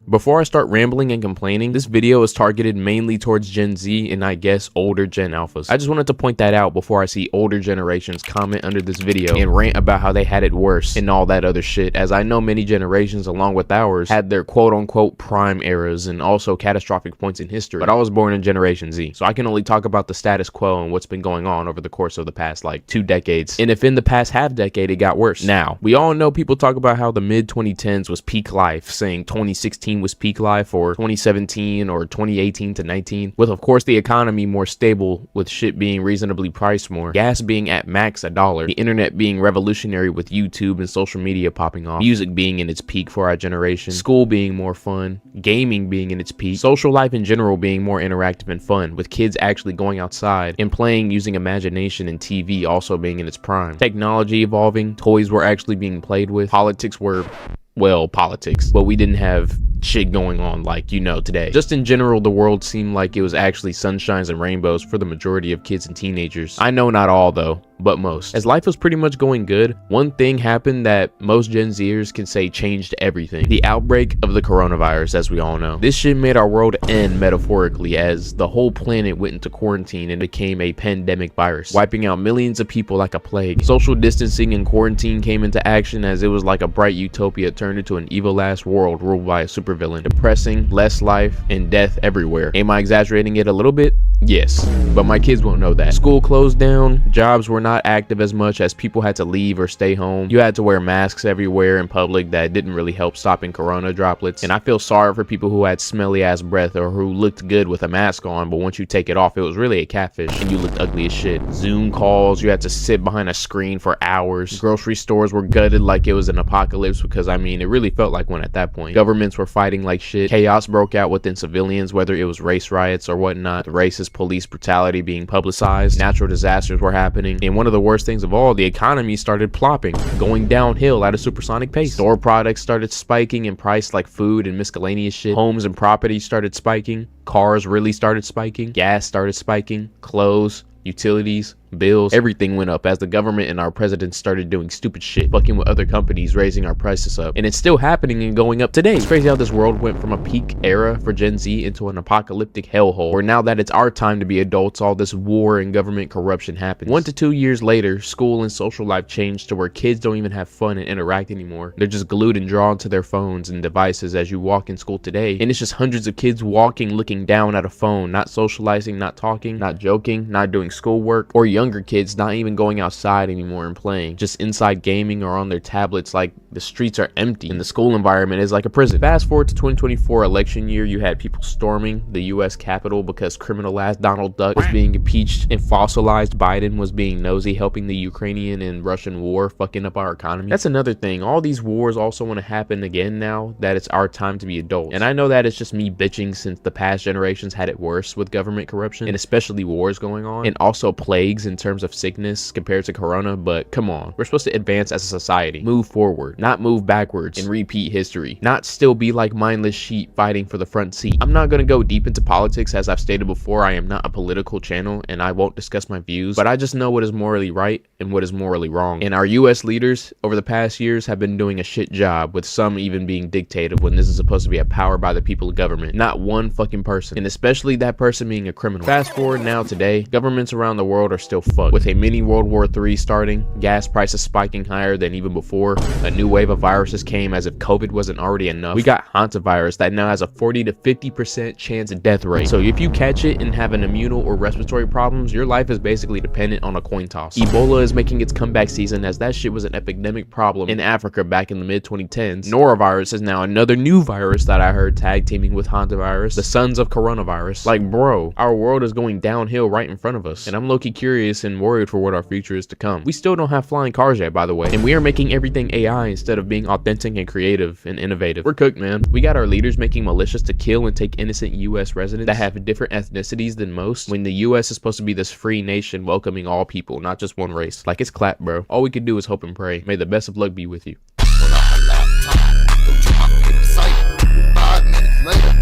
Before I start rambling and complaining, this video is targeted mainly towards Gen Z and I guess older Gen Alphas. I just wanted to point that out before I see older generations comment under this video and rant about how they had it worse and all that other shit, as I know many generations along with ours had their quote-unquote prime eras and also catastrophic points in history, but I was born in Generation Z, so I can only talk about the status quo and what's been going on over the course of the past like 2 decades, and if in the past half decade it got worse. Now, we all know people talk about how the mid 2010s was peak life, saying 2016 was peak life, or 2017 or 2018 to 19, with of course the economy more stable, with shit being reasonably priced more, gas being at max $1, the internet being revolutionary with YouTube and social media popping off, music being in its peak for our generation, school being more fun, gaming being in its peak, social life in general being more interactive and fun, with kids actually going outside and playing using imagination, and TV also being in its prime, technology evolving, toys were actually being played with, politics were, well, politics, but we didn't have shit going on like you know today. Just in general, the world seemed like it was actually sunshines and rainbows for the majority of kids and teenagers. I know not all though, but most. As life was pretty much going good, one thing happened that most Gen Zers can say changed everything: the outbreak of the coronavirus, as we all know. This shit made our world end metaphorically, as the whole planet went into quarantine and became a pandemic virus, wiping out millions of people like a plague. Social distancing and quarantine came into action, as it was like a bright utopia turned into an evil ass world ruled by a supervillain. Depressing, less life, and death everywhere. Am I exaggerating it a little bit? Yes, but my kids won't know that. School closed down, jobs were not active as much as people had to leave or stay home. You had to wear masks everywhere in public that didn't really help stopping corona droplets, and I feel sorry for people who had smelly ass breath or who looked good with a mask on, but once you take it off it was really a catfish and you looked ugly as shit. Zoom calls, you had to sit behind a screen for hours. Grocery stores were gutted like it was an apocalypse, because I mean it really felt like one at that point. Governments were fighting like shit. Chaos broke out within civilians, whether it was race riots or whatnot, the racist police brutality being publicized, natural disasters were happening, and one of the worst things of all, the economy started plopping, going downhill at a supersonic pace. Store products started spiking in price like food and miscellaneous shit. Homes and properties started spiking. Cars really started spiking. Gas started spiking. Clothes, utilities, bills, everything went up as the government and our president started doing stupid shit, fucking with other companies, raising our prices up, and it's still happening and going up today. It's crazy how this world went from a peak era for Gen Z into an apocalyptic hellhole, where now that it's our time to be adults, all this war and government corruption happens. 1 to 2 years later, school and social life changed to where kids don't even have fun and interact anymore. They're just glued and drawn to their phones and devices as you walk in school today, and it's just hundreds of kids walking, looking down at a phone, not socializing, not talking, not joking, not doing schoolwork, or younger kids not even going outside anymore and playing, just inside gaming or on their tablets. Like, the streets are empty and the school environment is like a prison. Fast forward to 2024 election year, you had people storming the US Capitol because criminal ass Donald Duck was being impeached, and fossilized Biden was being nosy, helping the Ukrainian and Russian war, fucking up our economy. That's another thing. All these wars also want to happen again now that it's our time to be adults, and I know that it's just me bitching since the past generations had it worse with government corruption and especially wars going on, and also plagues in terms of sickness compared to corona, but come on, we're supposed to advance as a society, move forward, not move backwards and repeat history, not still be like mindless sheep fighting for the front seat. I'm not going to go deep into politics. As I've stated before, I am not a political channel and I won't discuss my views, but I just know what is morally right and what is morally wrong, and our US leaders over the past years have been doing a shit job, with some even being dictative when this is supposed to be a power by the people government, not one fucking person, and especially that person being a criminal. Fast forward now today, governments around the world are still fucked, with a mini World War III starting, gas prices spiking higher than even before, a new wave of viruses came as if COVID wasn't already enough. We got hantavirus that now has a 40 to 50% chance of death rate, so if you catch it and have an immunal or respiratory problems, your life is basically dependent on a coin toss. Ebola is making its comeback season, as that shit was an epidemic problem in Africa back in the mid 2010s. Norovirus is now another new virus that I heard tag teaming with hantavirus, the sons of coronavirus. Like, bro, our world is going downhill right in front of us, and I'm low-key curious and worried for what our future is to come. We still don't have flying cars yet, by the way, and we are making everything AI instead of being authentic and creative and innovative. We're cooked, man. We got our leaders making militias to kill and take innocent US residents that have different ethnicities than most, when the US is supposed to be this free nation welcoming all people, not just one race. Like, it's clap, bro. All we can do is hope and pray. May the best of luck be with you. 5 minutes later.